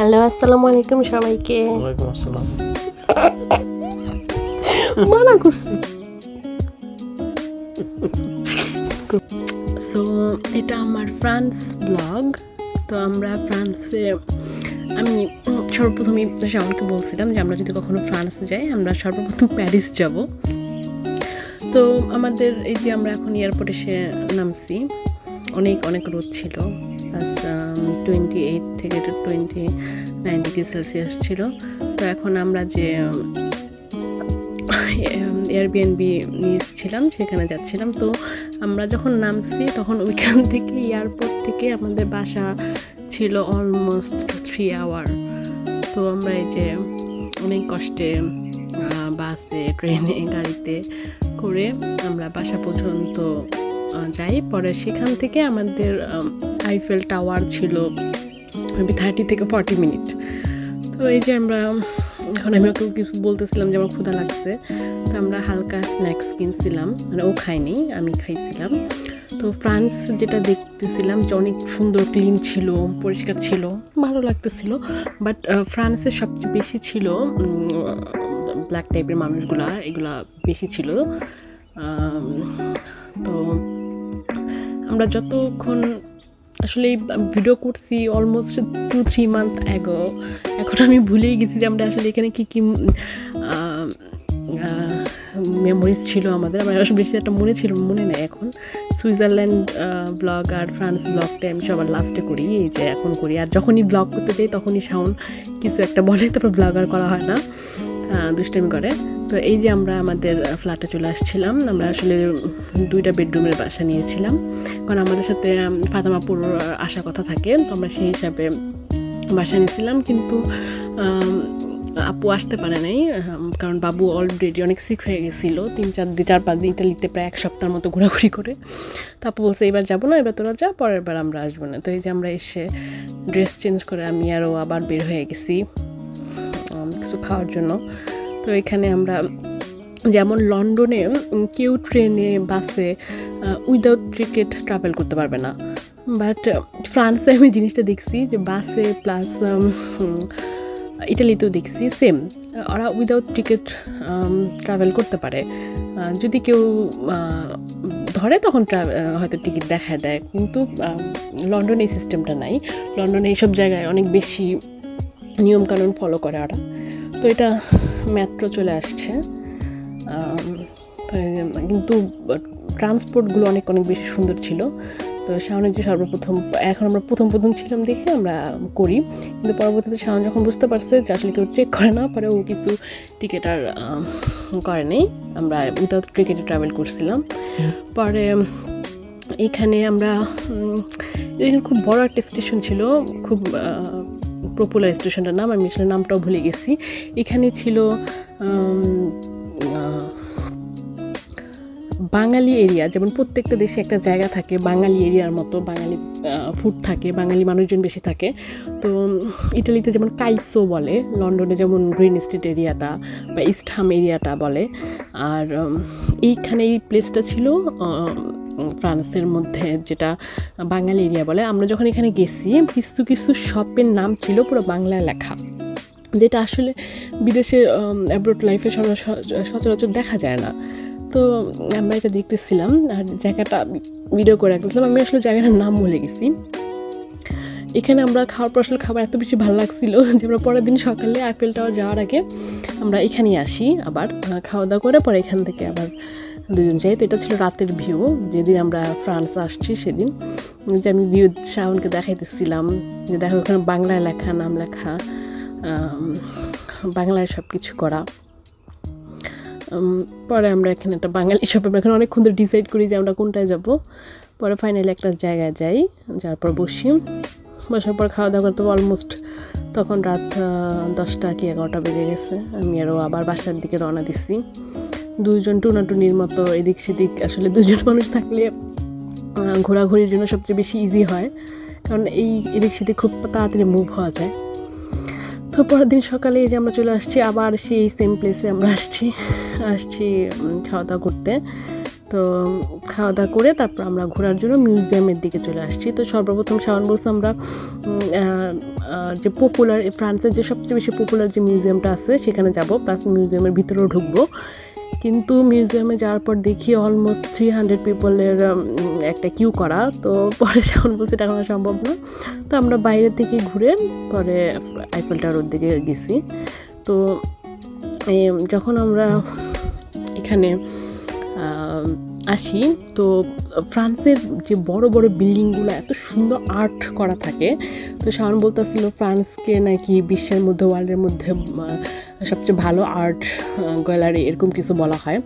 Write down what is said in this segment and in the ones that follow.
Hello, আসসালামু আলাইকুম সবাইকে। ওয়ালাইকুম আসসালাম। মানা করছি। সো এটা আমার ফ্রান্স ব্লগ। তো আমরা ফ্রান্সে আমি সর্বপ্রথমই শাওনকে বলছিলাম যে আমরা যদি কখনো ফ্রান্সে যাই আমরা সর্বপ্রথম প্যারিস যাব। তো আমাদের এই যে আমরা এখন এয়ারপোর্টে এসে নামছি, অনেক রোদ ছিল, প্লাস 28 থেকে 29 ডিগ্রি সেলসিয়াস ছিল। তো এখন আমরা যে এয়ারবিএনবি নিয়েছিলাম সেখানে যাচ্ছিলাম। তো আমরা যখন নামছি তখন ওইখান থেকে এয়ারপোর্ট থেকে আমাদের বাসা ছিল অলমোস্ট 3 আওয়ার। তো আমরা এই যে অনেক কষ্টে বাসে, ট্রেনে, গাড়িতে করে আমরা বাসা পর্যন্ত যাই। পরে সেখান থেকে আমাদের আইফেল টাওয়ার ছিল 30 থেকে 40 মিনিট। তো এই যে আমরা এখন আমি ওকে কিছু বলতেছিলাম যে আমার ক্ষুধা লাগছে, তো আমরা হালকা স্ন্যাক্স কিনছিলাম, মানে ও খায়নি, আমি খাইছিলাম। তো ফ্রান্স যেটা দেখতেছিলাম যে অনেক সুন্দর, ক্লিন ছিল, পরিষ্কার ছিল, ভালো লাগতেছিল। বাট ফ্রান্সের সবচেয়ে বেশি ছিল ব্ল্যাক টাইপের মানুষগুলা, এগুলা বেশি ছিল। তো আমরা যতক্ষণ আসলে ভিডিও করছি অলমোস্ট 2-3 মান্থ অ্যাগো, এখন আমি ভুলেই গেছি যে আমরা আসলে এখানে কী মেমোরিজ ছিল আমাদের। আমার আসলে বেশি একটা মনে নেই এখন। সুইজারল্যান্ড ব্লগ আর ফ্রান্স ব্লগটা আমি সবার লাস্টে করি, এই যে এখন করি। আর যখনই ব্লগ করতে যাই তখনই শাওন কিছু একটা বলে, তারপর ব্লগ আর করা হয় না, দুষ্টামি করে। তো এই যে আমরা আমাদের ফ্ল্যাটে চলে আসছিলাম। আমরা আসলে 2টা বেডরুমের বাসা নিয়েছিলাম, কারণ আমাদের সাথে ফাতেমাপুর আসার কথা থাকে। তো আমরা সেই হিসাবে বাসা নিয়েছিলাম, কিন্তু আপু আসতে পারে নাই, কারণ বাবু অলরেডি অনেক সিক হয়ে গেছিলো। 3-4 দিন ইটালিতে প্রায় 1 সপ্তাহের মতো ঘোরাঘুরি করে। তো আপু বলছে এবার যাবো না, এবার তোরা যা, পরের বার আমরা আসবো না। তো এই যে আমরা এসে ড্রেস চেঞ্জ করে আমি আরও আবার বের হয়ে গেছি কিছু খাওয়ার জন্য। তো এখানে আমরা যেমন লন্ডনে কেউ ট্রেনে, বাসে উইদাউট টিকিট ট্রাভেল করতে পারবে না, বাট ফ্রান্সে আমি জিনিসটা দেখছি যে বাসে প্লাস ইটালিতেও দেখছি সেম, ওরা উইদাউট টিকিট ট্রাভেল করতে পারে। যদি কেউ ধরে তখন হয়তো টিকিট দেখায় দেয়, কিন্তু লন্ডনে এই সিস্টেমটা নাই। লন্ডনে এইসব জায়গায় অনেক বেশি নিয়মকানুন ফলো করে ওরা। তো এটা মেট্রো চলে আসছে, কিন্তু ট্রান্সপোর্টগুলো অনেক বেশি সুন্দর ছিল। তো শাওনের যে সর্বপ্রথম, এখন আমরা প্রথম ছিলাম দেখে আমরা করি, কিন্তু পরবর্তীতে শাওন যখন বুঝতে পারছে যে আসলে কেউ চেক করে না, পরে ও কিছু টিকিট আর করে নেই, আমরা উইদাউট টিকিটে ট্রাভেল করছিলাম। পরে এখানে আমরা এখানে খুব বড় একটা স্টেশন ছিল, খুব পপুলার স্টেশনটার নাম আমি আসলে নামটাও ভুলে গেছি। এখানে ছিল বাঙালি এরিয়া, যেমন প্রত্যেকটা দেশে একটা জায়গা থাকে বাঙালি এরিয়ার মতো, বাঙালি ফুড থাকে, বাঙালি মানুষজন বেশি থাকে। তো ইটালিতে যেমন কাইসো বলে, লন্ডনে যেমন গ্রিন স্ট্রিট এরিয়াটা বা ইস্টহাম এরিয়াটা বলে। আর এইখানে এই প্লেসটা ছিল ফ্রান্সের মধ্যে যেটা বাঙালি এরিয়া বলে। আমরা যখন এখানে গেছি কিছু শপের নাম ছিল পুরো বাংলায় লেখা, যেটা আসলে বিদেশে অ্যাব্রোড লাইফে সচরাচর দেখা যায় না। তো আমরা এটা দেখতেছিলাম আর জায়গাটা ভিডিও করে রাখতেছিলাম। আমি আসলে জায়গাটার নাম ভুলে গেছি। এখানে আমরা খাওয়ার পর আসলে খাবার এত বেশি ভালো লাগছিল যে আমরা পরের দিন সকালে আইফেল টাওয়ার যাওয়ার আগে আমরা এখানেই আসি, আবার খাওয়া দাওয়া করে পরে এখান থেকে আবার দুজন যাই। তো এটা ছিল রাতের ভিউ, যেদিন আমরা ফ্রান্স আসছি সেদিন, যে আমি ভিউ শাওনকে দেখাইতেছিলাম যে দেখো ওখানে বাংলায় লেখা, নাম লেখা, বাংলায় সব কিছু করা। পরে আমরা এখানে একটা বাঙালি শপে আমরা এখানে অনেকক্ষণ ধরে ডিসাইড করি যে আমরা কোনটায় যাব। পরে ফাইনালি একটা জায়গায় যাই, যার পর বসার পর খাওয়া দাওয়া করতে অলমোস্ট তখন রাত 10টা কি 11টা বেজে গেছে। আমি আরও আবার বাসার দিকে রওনা দিচ্ছি। 2 জন টুনাটুনির মতো এদিক সেদিক, আসলে 2 জন মানুষ থাকলে ঘোরাঘুরির জন্য সবচেয়ে বেশি ইজি হয়, কারণ এদিক সেদিক খুব তাড়াতাড়ি মুভ হওয়া যায়। তো পরের দিন সকালে এই যে আমরা চলে আসছি আবার সেই সেম প্লেসে আমরা আসছি খাওয়া দাওয়া করতে। তো খাওয়া দাওয়া করে তারপর আমরা ঘোরার জন্য মিউজিয়ামের দিকে চলে আসছি। তো সর্বপ্রথম শাওন বলছে আমরা যে পপুলার ফ্রান্সের যে সবচেয়ে বেশি পপুলার যে মিউজিয়ামটা আছে সেখানে যাব, প্লাস মিউজিয়ামের ভিতরেও ঢুকবো। কিন্তু মিউজিয়ামে যাওয়ার পর দেখি অলমোস্ট 300 পিপলের একটা কিউ করা। তো পরে শাওন বলছে এটা করা সম্ভব না, তো আমরা বাইরে থেকে ঘুরে পরে আইফেল টাওয়ারের দিকে গেছি। তো যখন আমরা এখানে আসি তো ফ্রান্সের যে বড় বড় বিল্ডিংগুলো এত সুন্দর আর্ট করা থাকে। তো শাওন বলতেছিল ফ্রান্সকে নাকি বিশ্বের মধ্যে ওয়ার্ল্ডের মধ্যে সবচেয়ে ভালো আর্ট গ্যালারি এরকম কিছু বলা হয়।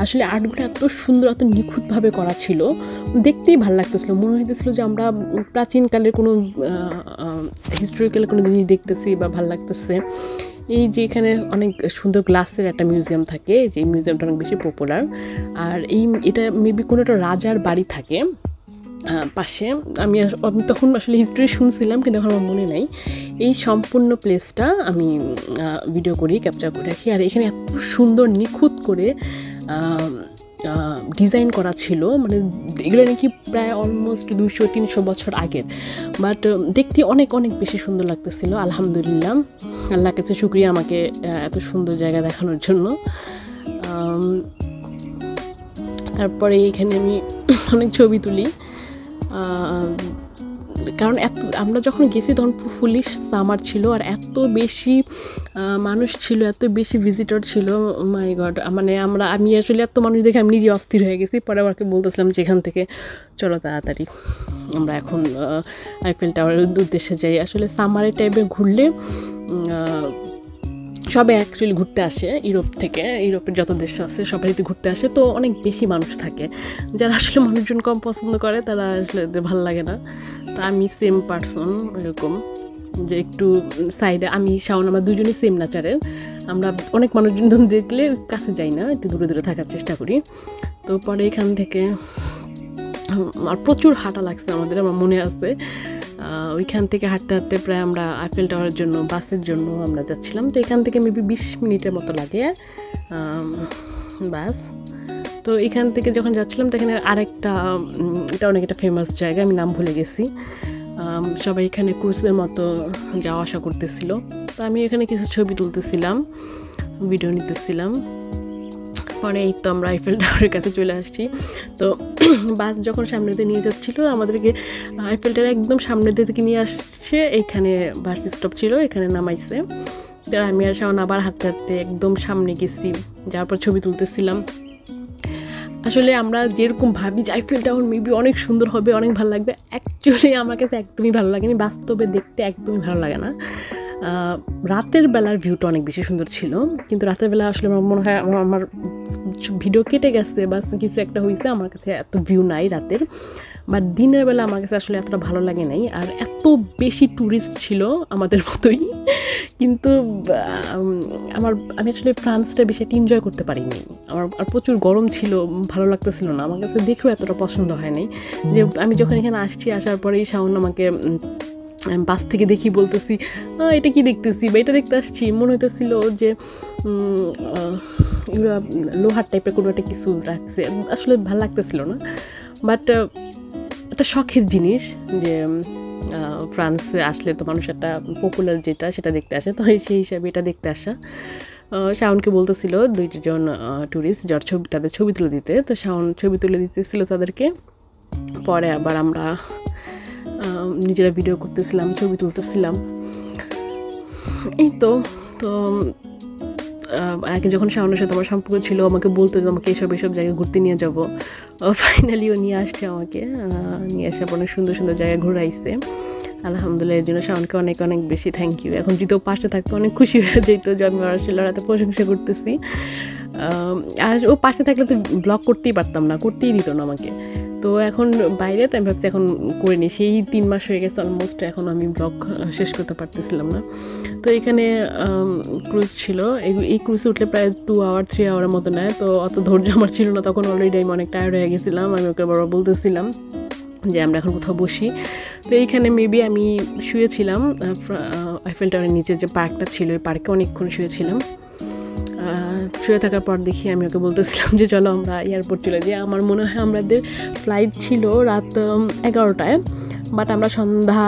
আসলে আর্টগুলো এত সুন্দর এত নিখুঁতভাবে করা ছিল, দেখতেই ভালো লাগতেছিল, মনে হইতেছিল যে আমরা প্রাচীনকালের কোনো হিস্টোরিক্যাল কোনো জিনিস দেখতেছি বা ভালো লাগতেছে। এই যে এখানে অনেক সুন্দর গ্লাসের একটা মিউজিয়াম থাকে, যে মিউজিয়ামটা অনেক বেশি পপুলার। আর এটা মেবি কোনো একটা রাজার বাড়ি থাকে পাশে। আমি তখন আসলে হিস্ট্রি শুনছিলাম কিন্তু এখন আমার মনে নাই। এই সম্পূর্ণ প্লেসটা আমি ভিডিও করি, ক্যাপচার করে রাখি। আর এখানে এত সুন্দর নিখুঁত করে ডিজাইন করা ছিল, মানে এগুলো নাকি প্রায় অলমোস্ট 200-300 বছর আগের, বাট দেখতে অনেক অনেক বেশি সুন্দর লাগতেছিল। আলহামদুলিল্লাহ, আল্লাহর কাছে শুকরিয়া আমাকে এত সুন্দর জায়গা দেখানোর জন্য। তারপরে এখানে আমি অনেক ছবি তুলি, কারণ আমরা যখন গেছি তখন ফুলি সামার ছিল আর এত বেশি মানুষ ছিল, এত বেশি ভিজিটর ছিল, মাই গড। মানে আমি আসলে এত মানুষ দেখে আমি নিজে অস্থির হয়ে গেছি। পরে আমাকে বলতেছিলাম যে এখান থেকে চলো তাড়াতাড়ি আমরা এখন আইফেল টাওয়ারের উদ্দেশ্যে যাই। আসলে সামারের টাইপে ঘুরলে সবাই অ্যাকচুয়ালি ঘুরতে আসে ইউরোপ থেকে, ইউরোপের যত দেশ আছে সবাই ঘুরতে আসে, তো অনেক বেশি মানুষ থাকে। যারা আসলে মানুষজন কম পছন্দ করে তারা আসলে ভালো লাগে না। তো আমি সেম পার্সন এরকম যে একটু সাইডে, আমি শাওন আমরা দুজনই সেম নেচারের, আমরা অনেক মানুষজন দেখলে কাছে যাই না, একটু দূরে দূরে থাকার চেষ্টা করি। তো পরে এখান থেকে আর প্রচুর হাঁটা লাগছে আমাদের, আমার মনে আছে। ওইখান থেকে হাঁটতে হাঁটতে প্রায় আমরা আইফেল টাওয়ারের জন্য বাসের জন্য আমরা যাচ্ছিলাম। তো এখান থেকে মেবি 20 মিনিটের মতো লাগে বাস। তো এখান থেকে যখন যাচ্ছিলাম তো এখানে আরেকটা, এটা অনেক একটা ফেমাস জায়গা, আমি নাম ভুলে গেছি। সবাই এখানে ক্রুজের মতো যাওয়া আসা করতেছিল। তো আমি এখানে কিছু ছবি তুলতেছিলাম, ভিডিও নিতেছিলাম। পরে এই তো আমরা আইফেল টাওয়ারের কাছে চলে আসছি। তো বাস যখন সামনে দিয়ে নিয়ে যাচ্ছিলো আমাদেরকে আইফেল টাওয়ার একদম সামনে থেকে নিয়ে আসছে, এইখানে বাস স্টপ ছিল, এখানে নামাইছে। তো আমি আর শাওন আবার হাঁটতে হাঁটতে একদম সামনে গেছি, যাওয়ার পর ছবি তুলতেছিলাম। আসলে আমরা যেরকম ভাবি যে আইফেল টাওয়ার মেবি অনেক সুন্দর হবে, অনেক ভালো লাগবে, অ্যাকচুয়ালি আমার কাছে একদমই ভালো লাগেনি, বাস্তবে দেখতে একদমই ভালো লাগে না। রাতের বেলার ভিউটা অনেক বেশি সুন্দর ছিল, কিন্তু রাতের বেলা আসলে আমার মনে হয় আমার ভিডিও কেটে গেছে বা কিছু একটা হয়েছে, আমার কাছে এত ভিউ নাই রাতের। বাট দিনের বেলা আমার কাছে আসলে এতটা ভালো লাগে নাই। আর এত বেশি ট্যুরিস্ট ছিল আমাদের মতোই, কিন্তু আমি আসলে ফ্রান্সটা বেশি একটা এনজয় করতে পারিনি। আর প্রচুর গরম ছিল, ভালো লাগতেছিল না, আমার কাছে দেখেও এতটা পছন্দ হয় নাই। যে আমি যখন এখানে আসার পরেই শাওন আমাকে বাস থেকে দেখি বলতেছি এটা কি দেখতেছি বা এটা দেখতে আসছি, মনে হইতেছিল যে এগুলো লোহার টাইপের কোনো একটা কিছু রাখছে, আসলে ভালো লাগতেছিল না। বাট একটা শখের জিনিস যে ফ্রান্সে আসলে তো মানুষ একটা পপুলার যেটা সেটা দেখতে আসে, তো সেই হিসাবে এটা দেখতে আসা। শাওনকে বলতেছিল 2 জন ট্যুরিস্ট যার তাদের ছবি তুলে দিতে, তো শাওন ছবি তুলে দিতেছিল তাদেরকে। পরে আবার আমরা নিজেরা ভিডিও করতেছিলাম, ছবি তুলতেছিলাম। এই তো আগে যখন শাওনের সাথে আমার সম্পর্ক ছিল, আমাকে বলতো যে আমাকে এসব জায়গায় ঘুরতে নিয়ে যাবো। ফাইনালিও নিয়ে আসছে আমাকে, নিয়ে আসার অনেক সুন্দর সুন্দর জায়গায় ঘুরাইছে। আলহামদুলিল্লাহ, এর জন্য শাওনকে অনেক অনেক বেশি থ্যাংক ইউ। এখন যদি ও পাশে থাকতো অনেক খুশি হয়ে যেত যে আমি আসলে রাতে প্রশংসা করতেছি। আর ও পাশে থাকলে তো ব্লগ করতেই পারতাম না, করতেই দিত না আমাকে। তো এখন বাইরে, তো আমি ভাবছি এখন করে নিই, সেই 3 মাস হয়ে গেছে অলমোস্ট, এখন আমি ব্লগ শেষ করতে পারতেছিলাম না। তো এখানে ক্রুজ ছিল, এই ক্রুজে উঠলে প্রায় 2-3 আওয়ারের মতো নেয়। তো অত ধৈর্য আমার ছিল না, তখন অলরেডি আমি অনেক টায়ার্ড হয়ে গেছিলাম। আমি ওকে বারবার বলতেছিলাম যে আমরা এখন কোথাও বসি। তো এইখানে মেবি আমি শুয়েছিলাম আইফেল টাওয়ারের নিচে যে পার্কটা ছিল, ওই পার্কে অনেকক্ষণ শুয়েছিলাম। শুয়ে থাকার পর দেখি আমি ওকে বলতেছিলাম যে চলো আমরা এয়ারপোর্ট চলে যাই। আমার মনে হয় আমাদের ফ্লাইট ছিল রাত 11টায়, বাট আমরা সন্ধ্যা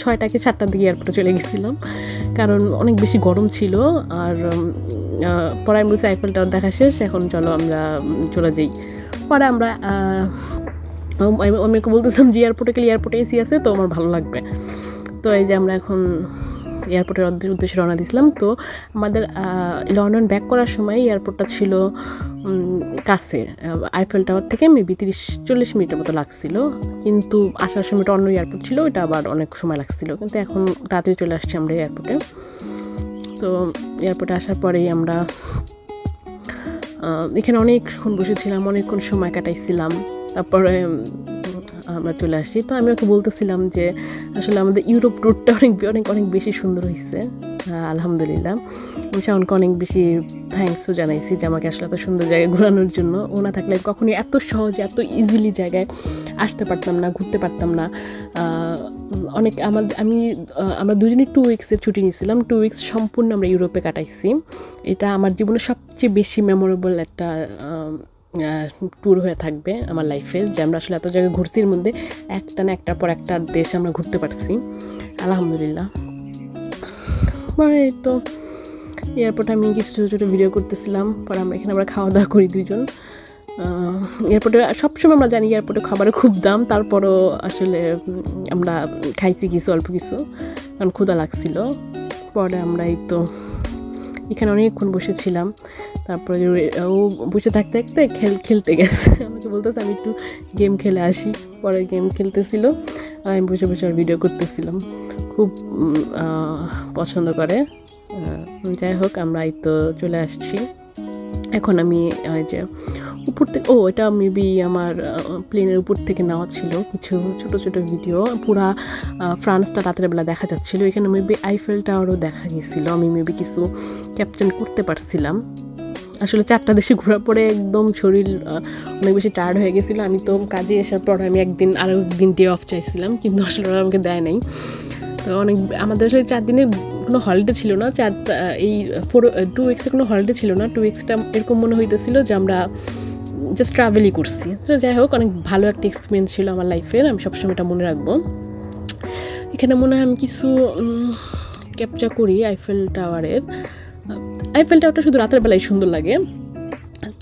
6টা কি 7টার দিকে এয়ারপোর্টে চলে গেছিলাম, কারণ অনেক বেশি গরম ছিল। আর পরে আমি বলছি আইফেল টাওয়ার দেখা শেষ, এখন চলো আমরা চলে যাই। পরে আমরা আমি বলতেছিলাম যে এয়ারপোর্টে এসি আছে তো আমার ভালো লাগবে। তো এই যে আমরা এখন এয়ারপোর্টের উদ্দেশ্যে রওনা দিয়েছিলাম। তো আমাদের লন্ডন ব্যাক করার সময় এয়ারপোর্টটা ছিল কাছে, আইফেল টাওয়ার থেকে মেবি 30-40 মিনিটের মতো লাগছিল, কিন্তু আসার সময়টা অন্য এয়ারপোর্ট ছিল, এটা আবার অনেক সময় লাগছিল। কিন্তু এখন তাড়াতাড়ি চলে আসছি আমরা এয়ারপোর্টে। তো এয়ারপোর্টে আসার পরেই আমরা এখানে অনেকক্ষণ বসেছিলাম, অনেকক্ষণ সময় কাটাইছিলাম, তারপরে আমরা চলে আসি। তো আমি ওকে বলতেছিলাম যে আসলে আমাদের ইউরোপ ট্যুরটা অনেক বেশি সুন্দর হয়েছে, আলহামদুলিল্লাহ। আমি শাওনকে অনেক বেশি থ্যাঙ্কসও জানাইছি যে আমাকে আসলে এত সুন্দর জায়গায় ঘোরানোর জন্য। ও না থাকলে কখনই এত সহজে এত ইজিলি জায়গায় আসতে পারতাম না, ঘুরতে পারতাম না। আমরা দুজনেই 2 উইক্সের ছুটি নিয়েছিলাম। 2 উইক্স সম্পূর্ণ আমরা ইউরোপে কাটাইছি। এটা আমার জীবনের সবচেয়ে বেশি মেমোরেবল একটা ট্যুর হয়ে থাকবে আমার লাইফে, যে আমরা আসলে এত জায়গায় ঘুরছি, এর মধ্যে একটা না একটার পর একটা দেশ আমরা ঘুরতে পারছি, আলহামদুলিল্লাহ। তো এয়ারপোর্টে আমি কিছু ছোটো ছোটো ভিডিও করতেছিলাম। পরে আমরা খাওয়া দাওয়া করি দুজন। এয়ারপোর্টে সবসময় আমরা জানি এয়ারপোর্টে খাবারের খুব দাম, তারপরও আসলে আমরা খাইছি কিছু অল্প কিছু, কারণ ক্ষুধা লাগছিল। পরে আমরা এখানে অনেকক্ষণ বসেছিলাম। তারপরে ও বসে থাকতে থাকতে খেলতে গেছে, আমাকে বলতেছে আমি একটু গেম খেলে আসি। পরে গেম খেলতেছিল আর আমি বসে বসে আর ভিডিও করতেছিলাম, খুব পছন্দ করে। যাই হোক, আমরা চলে আসছি। এখন আমি যে উপর থেকে, এটা মেবি আমার প্লেনের উপর থেকে নেওয়া ছিল কিছু ছোট ছোট ভিডিও। পুরা ফ্রান্সটা রাতের বেলা দেখা যাচ্ছিলো। এখানে মেবি আইফেল টাওয়ারও দেখা গেছিলো, আমি মেবি কিছু ক্যাপচার করতে পারছিলাম। আসলে 4টা দেশে ঘোরার পরে একদম শরীর অনেক বেশি টায়ার্ড হয়ে গেছিলো। আমি তো কাজে আসার পর আমি আরও একদিন ডে অফ চাইছিলাম, কিন্তু আসলে ওরা আমাকে দেয় নাই। তো আমাদের আসলে 4 দিনের কোনো হলিডে ছিল না, 2 উইক্সে কোনো হলিডে ছিল না। 2 উইক্সটা এরকম মনে হইতেছিল যে আমরা জাস্ট ট্রাভেলই করছি। তো যাই হোক, অনেক ভালো একটা এক্সপিরিয়েন্স ছিল আমার লাইফের, আমি সবসময় এটা মনে রাখবো। এখানে মনে হয় আমি কিছু ক্যাপচার করি আইফেল টাওয়ারটা শুধু রাতের বেলায় সুন্দর লাগে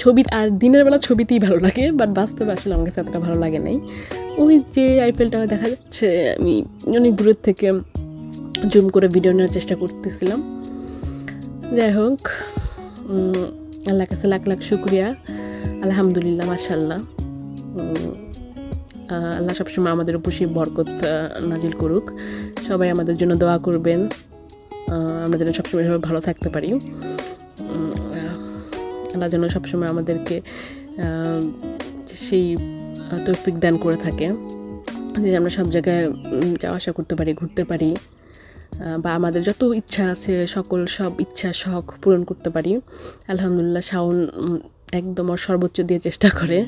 ছবি, আর দিনের বেলা ছবিতেই ভালো লাগে, বাট বাস্তবে আসলে আমার কাছে এতটা ভালো লাগে নাই। ওই যে আইফেল টাওয়ার দেখা যাচ্ছে, আমি অনেক দূরের থেকে জুম করে ভিডিও নেওয়ার চেষ্টা করতেছিলাম। যাই হোক, আল্লাহর কাছে লাখ লাখ শুকরিয়া, আলহামদুলিল্লাহ, মাশাআল্লাহ। আল্লাহ সবসময় আমাদের উপর সেই বরকত নাজিল করুক। সবাই আমাদের জন্য দোয়া করবেন, আমরা যেন সবসময় এভাবে ভালো থাকতে পারি। আল্লাহ যেন সবসময় আমাদেরকে সেই তৌফিক দান করে থাকে যে আমরা সব জায়গায় যাওয়া আসা করতে পারি, ঘুরতে পারি, বা আমাদের যত ইচ্ছা আছে সব ইচ্ছা শখ পূরণ করতে পারি। আলহামদুলিল্লাহ, শাওন একদম ওর সর্বোচ্চ দিয়ে চেষ্টা করে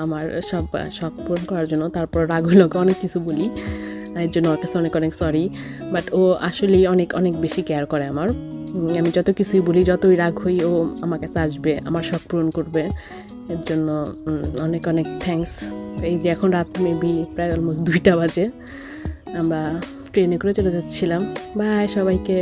আমার সব শখ পূরণ করার জন্য। তারপর রাগ হইল, অনেক কিছু বলি, এর জন্য ওর কাছে অনেক অনেক সরি। বাট ও আসলেই অনেক বেশি কেয়ার করে আমার। আমি যত কিছুই বলি, যতই রাগ হই, ও আমার কাছে আসবে, আমার শখ পূরণ করবে। এর জন্য অনেক অনেক থ্যাঙ্কস। এই যে এখন রাত মেবি প্রায় অলমোস্ট 2টা বাজে, আমরা ট্রেনে করে চলে যাচ্ছিলাম। বাই সবাইকে।